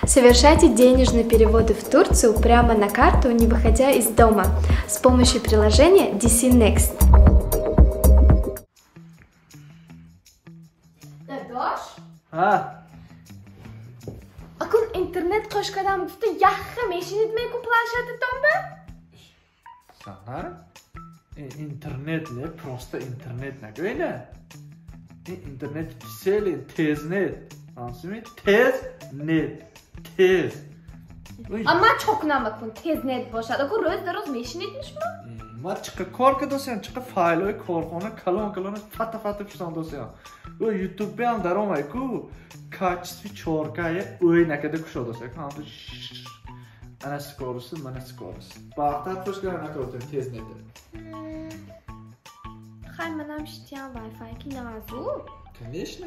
Совершайте денежные переводы в Турцию прямо на карту, не выходя из дома, с помощью приложения DC Next. Dadash? Ha. Akın internet koşkadan gufte yaxşı meşin etmeyi kuplaşadı tamam? Sana internetle, просто internet ne öyle? İnternet piseli, teznet. Anladın Tez net. Tez. Ama çok namakın tez net boşadı. Akın roz meşin etmiş mi? Ma çıkı korku dosyam, çıkı fayloy korkona kalon fata pişan dosyam. O YouTube ham daромай ku качестви чоркае ой накаде кушо дося. Канду ana скорость, mana скорость. Бахтат пушкара накотим tez net. Hay manam iştiyan Wi-Fi ki nazu. Конечно.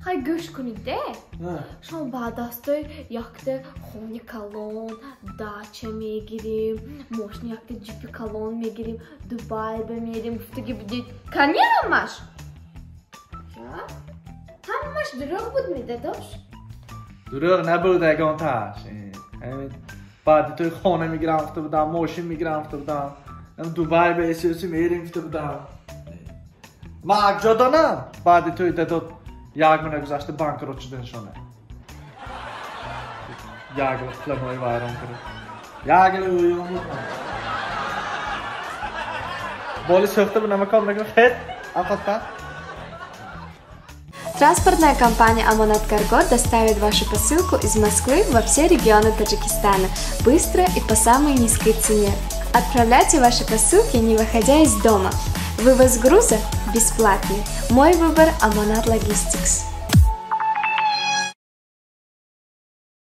Hay göç kunide. Ha. Şan badasты yaktı xoni kalon, daça megirim, moşni yaktı jipi kalon megirim, Dubai bemerim gufte gibi değil. Kanyamaş. Ya. Hammaş duraq budmi dadash. Duraq نبود اگه تاش. بعد توی خانه میگرفته بودم، ماشین میگرفته بودم. دوبای به اسیاسی میرفته بودم. ما اگجا نه. بعد توی داد یاگمون گذاشته بانکروت شدن شونه. یاگل فلانوی وایران کرد. یاگل uyuyor. Боли сөхтө намакам нэг хэд афата. Транспортная компания Аманат Карго доставит вашу посылку из Москвы во все регионы Таджикистана быстро и по самой низкой цене. Отправляйте ваши посылки, не выходя из дома. Вывоз груза бесплатный. Мой выбор Аманат Logistics.